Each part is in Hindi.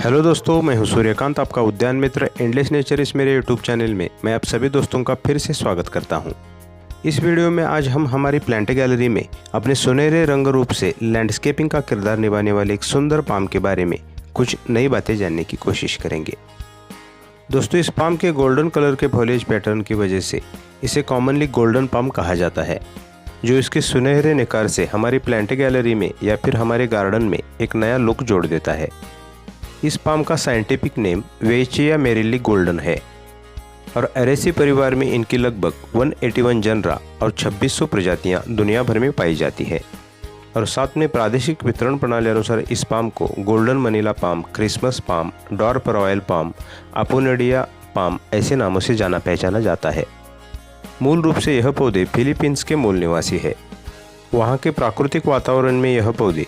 हेलो दोस्तों, मैं हूं सूर्यकांत, आपका उद्यान मित्र एंडलेस नेचर। इस मेरे यूट्यूब चैनल में मैं आप सभी दोस्तों का फिर से स्वागत करता हूं। इस वीडियो में आज हम हमारी प्लांट गैलरी में अपने सुनहरे रंग रूप से लैंडस्केपिंग का किरदार निभाने वाले एक सुंदर पाम के बारे में कुछ नई बातें जानने की कोशिश करेंगे। दोस्तों, इस पाम के गोल्डन कलर के फॉलिएज पैटर्न की वजह से इसे कॉमनली गोल्डन पाम कहा जाता है, जो इसके सुनहरे निखार से हमारी प्लांट गैलरी में या फिर हमारे गार्डन में एक नया लुक जोड़ देता है। इस पाम का साइंटिफिक नेम वेइचिया मेरिली गोल्डन है और एरेसी परिवार में इनकी लगभग 181 जनरा और 2600 प्रजातियां दुनिया भर में पाई जाती है। और साथ में प्रादेशिक वितरण प्रणाली अनुसार इस पाम को golden Manila palm, Christmas palm, dwarf royal palm, अपोनेडिया पाम ऐसे नामों से जाना पहचाना जाता है। मूल रूप से यह पौधे फिलीपींस के मूल निवासी है। वहाँ के प्राकृतिक वातावरण में यह पौधे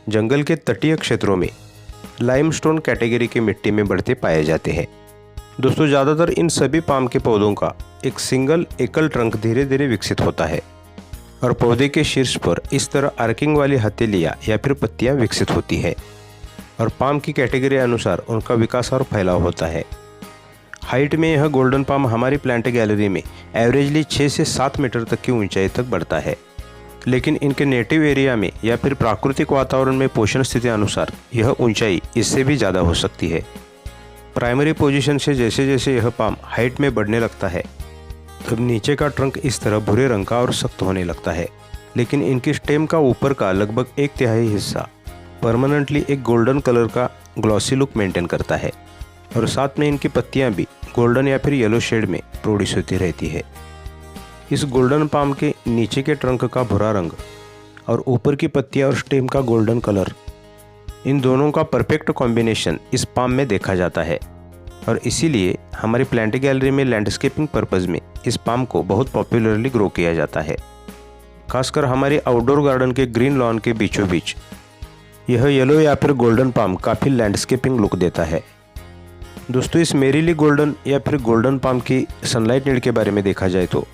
जंगल के तटीय क्षेत्रों में लाइमस्टोन कैटेगरी की मिट्टी में बढ़ते पाए जाते हैं। दोस्तों, ज़्यादातर इन सभी पाम के पौधों का एक सिंगल एकल ट्रंक धीरे धीरे विकसित होता है और पौधे के शीर्ष पर इस तरह आर्किंग वाली हथेलियाँ या फिर पत्तियाँ विकसित होती है और पाम की कैटेगरी अनुसार उनका विकास और फैलाव होता है। हाइट में यह गोल्डन पाम हमारी प्लांट गैलरी में एवरेजली 6 से 7 मीटर तक की ऊंचाई तक बढ़ता है, लेकिन इनके नेटिव एरिया में या फिर प्राकृतिक वातावरण में पोषण स्थिति अनुसार यह ऊंचाई इससे भी ज़्यादा हो सकती है। प्राइमरी पोजीशन से जैसे जैसे यह पाम हाइट में बढ़ने लगता है, तब नीचे का ट्रंक इस तरह भूरे रंग का और सख्त होने लगता है, लेकिन इनकी स्टेम का ऊपर का लगभग 1/3 हिस्सा परमानेंटली एक गोल्डन कलर का ग्लॉसी लुक मेंटेन करता है और साथ में इनकी पत्तियाँ भी गोल्डन या फिर येलो शेड में प्रोड्यूस होती रहती है। इस गोल्डन पाम के नीचे के ट्रंक का भूरा रंग और ऊपर की पत्तियां और स्टेम का गोल्डन कलर, इन दोनों का परफेक्ट कॉम्बिनेशन इस पाम में देखा जाता है और इसीलिए हमारी प्लांट गैलरी में लैंडस्केपिंग पर्पज़ में इस पाम को बहुत पॉपुलरली ग्रो किया जाता है। खासकर हमारे आउटडोर गार्डन के ग्रीन लॉन के बीचों बीच यह येलो या फिर गोल्डन पाम काफ़ी लैंडस्केपिंग लुक देता है। दोस्तों, इस मेरिली गोल्डन या फिर गोल्डन पाम की सनलाइट नीड के बारे में देखा जाए तो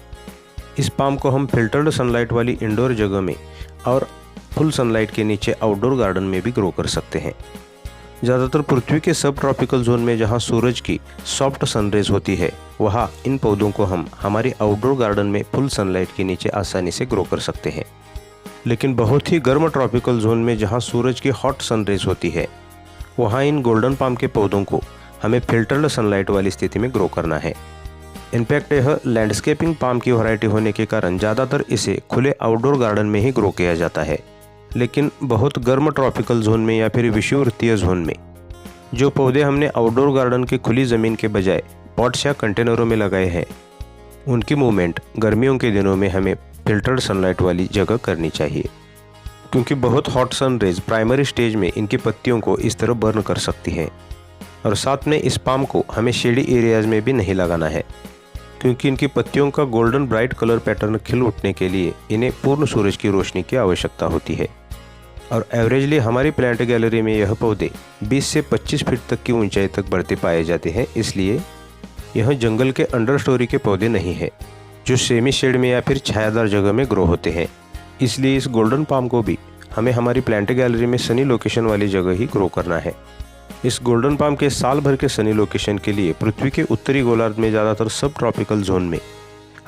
इस पाम को हम फिल्टर्ड सनलाइट वाली इंडोर जगह में और फुल सनलाइट के नीचे आउटडोर गार्डन में भी ग्रो कर सकते हैं। ज़्यादातर पृथ्वी के सब ट्रॉपिकल जोन में जहां सूरज की सॉफ्ट सनरेज होती है, वहां इन पौधों को हम हमारी आउटडोर गार्डन में फुल सनलाइट के नीचे आसानी से ग्रो कर सकते हैं। लेकिन बहुत ही गर्म ट्रॉपिकल जोन में जहाँ सूरज की हॉट सनरेज होती है, वहाँ इन गोल्डन पाम के पौधों को हमें फिल्टर्ड सनलाइट वाली स्थिति में ग्रो करना है। इनफैक्ट यह लैंडस्केपिंग पाम की वैरायटी होने के कारण ज़्यादातर इसे खुले आउटडोर गार्डन में ही ग्रो किया जाता है। लेकिन बहुत गर्म ट्रॉपिकल जोन में या फिर विषुववृत्तीय जोन में जो पौधे हमने आउटडोर गार्डन की खुली ज़मीन के बजाय पॉट्स या कंटेनरों में लगाए हैं, उनकी मूवमेंट गर्मियों के दिनों में हमें फिल्टर्ड सनलाइट वाली जगह करनी चाहिए, क्योंकि बहुत hot sun rays primary stage में इनकी पत्तियों को इस तरह बर्न कर सकती हैं। और साथ में इस पाम को हमें शेडी एरियाज में भी नहीं लगाना है, क्योंकि इनकी पत्तियों का गोल्डन ब्राइट कलर पैटर्न खिल उठने के लिए इन्हें पूर्ण सूरज की रोशनी की आवश्यकता होती है। और एवरेजली हमारी प्लांट गैलरी में यह पौधे 20 से 25 फीट तक की ऊंचाई तक बढ़ते पाए जाते हैं। इसलिए यह जंगल के अंडर स्टोरी के पौधे नहीं हैं, जो सेमी शेड में या फिर छायादार जगह में ग्रो होते हैं। इसलिए इस गोल्डन पाम को भी हमें हमारी प्लांट गैलरी में सनी लोकेशन वाली जगह ही ग्रो करना है। इस गोल्डन पाम के साल भर के सनी लोकेशन के लिए पृथ्वी के उत्तरी गोलार्ध में ज़्यादातर सब ट्रॉपिकल जोन में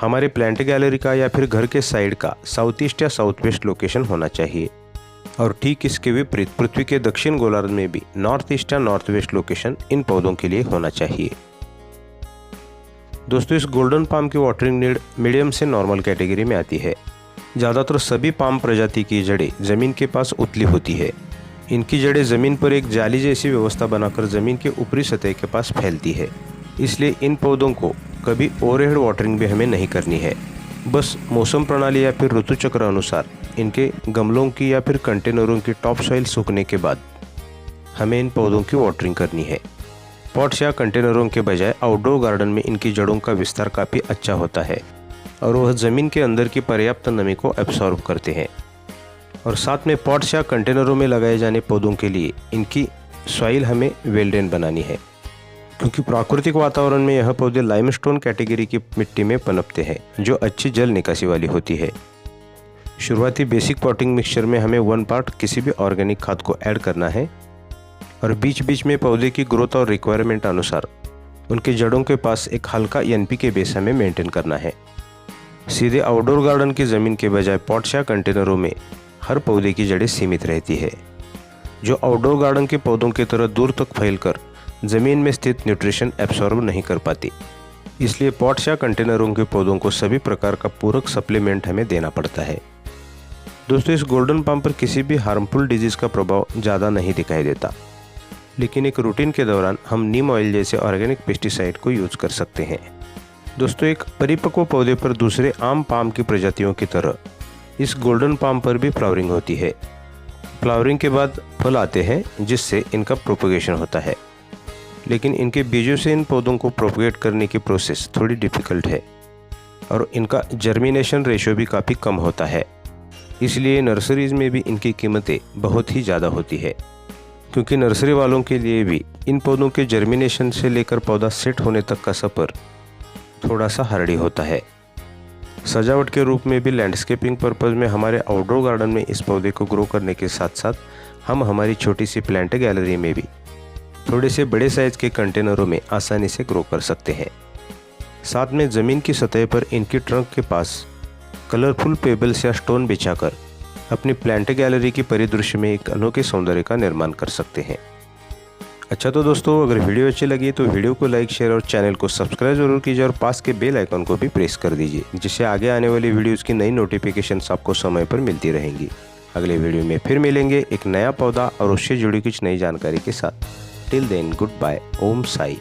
हमारे प्लांट गैलरी का या फिर घर के साइड का साउथ ईस्ट या साउथ वेस्ट लोकेशन होना चाहिए। और ठीक इसके विपरीत पृथ्वी के दक्षिण गोलार्ध में भी नॉर्थ ईस्ट या नॉर्थ वेस्ट लोकेशन इन पौधों के लिए होना चाहिए। दोस्तों, इस गोल्डन पाम की वाटरिंग नीड मीडियम से नॉर्मल कैटेगरी में आती है। ज़्यादातर सभी पाम प्रजाति की जड़ें ज़मीन के पास उतली होती है। इनकी जड़ें ज़मीन पर एक जाली जैसी व्यवस्था बनाकर ज़मीन के ऊपरी सतह के पास फैलती है। इसलिए इन पौधों को कभी ओवरहेड वाटरिंग भी हमें नहीं करनी है। बस मौसम प्रणाली या फिर ऋतु चक्र अनुसार इनके गमलों की या फिर कंटेनरों की टॉप सॉइल सूखने के बाद हमें इन पौधों की वाटरिंग करनी है। पॉट्स या कंटेनरों के बजाय आउटडोर गार्डन में इनकी जड़ों का विस्तार काफ़ी अच्छा होता है और वह ज़मीन के अंदर की पर्याप्त नमी को एब्सॉर्ब करते हैं। और साथ में पॉट्स या कंटेनरों में लगाए जाने पौधों के लिए इनकी सॉइल हमें वेल ड्रेन बनानी है, क्योंकि प्राकृतिक वातावरण में यह पौधे लाइमस्टोन कैटेगरी की मिट्टी में पनपते हैं, जो अच्छी जल निकासी वाली होती है। शुरुआती बेसिक पॉटिंग मिक्सचर में हमें 1 पार्ट किसी भी ऑर्गेनिक खाद को ऐड करना है और बीच बीच में पौधे की ग्रोथ और रिक्वायरमेंट अनुसार उनके जड़ों के पास एक हल्का NPK बेस हमें मेंटेन करना है। सीधे आउटडोर गार्डन की ज़मीन के बजाय पॉट्स या कंटेनरों में हर पौधे की जड़ें सीमित रहती है, जो आउटडोर गार्डन के पौधों की तरह दूर तक फैलकर ज़मीन में स्थित न्यूट्रिशन एब्सॉर्ब नहीं कर पाती। इसलिए पॉट्स या कंटेनरों के पौधों को सभी प्रकार का पूरक सप्लीमेंट हमें देना पड़ता है। दोस्तों, इस गोल्डन पाम पर किसी भी हार्मफुल डिजीज़ का प्रभाव ज़्यादा नहीं दिखाई देता, लेकिन एक रूटीन के दौरान हम नीम ऑयल जैसे ऑर्गेनिक पेस्टिसाइड को यूज़ कर सकते हैं। दोस्तों, एक परिपक्व पौधे पर दूसरे आम पाम की प्रजातियों की तरह इस गोल्डन पाम पर भी फ्लावरिंग होती है। फ्लावरिंग के बाद फल आते हैं, जिससे इनका प्रोपगेशन होता है, लेकिन इनके बीजों से इन पौधों को प्रोपगेट करने की प्रोसेस थोड़ी डिफ़िकल्ट है और इनका जर्मिनेशन रेशियो भी काफ़ी कम होता है। इसलिए नर्सरीज़ में भी इनकी कीमतें बहुत ही ज़्यादा होती है, क्योंकि नर्सरी वालों के लिए भी इन पौधों के जर्मिनेशन से लेकर पौधा सेट होने तक का सफ़र थोड़ा सा हार्डी होता है। सजावट के रूप में भी लैंडस्केपिंग पर्पज़ में हमारे आउटडोर गार्डन में इस पौधे को ग्रो करने के साथ साथ हम हमारी छोटी सी प्लांट गैलरी में भी थोड़े से बड़े साइज़ के कंटेनरों में आसानी से ग्रो कर सकते हैं। साथ में ज़मीन की सतह पर इनकी ट्रंक के पास कलरफुल पेबल्स या स्टोन बिछाकर अपनी प्लांट गैलरी की परिदृश्य में एक अनोखे सौंदर्य का निर्माण कर सकते हैं। अच्छा, तो दोस्तों, अगर वीडियो अच्छी लगी तो वीडियो को लाइक, शेयर और चैनल को सब्सक्राइब जरूर कीजिए और पास के बेल आइकन को भी प्रेस कर दीजिए, जिससे आगे आने वाली वीडियोज़ की नई नोटिफिकेशंस आपको समय पर मिलती रहेंगी। अगले वीडियो में फिर मिलेंगे एक नया पौधा और उससे जुड़ी कुछ नई जानकारी के साथ। Till then, good bye. Om Sai.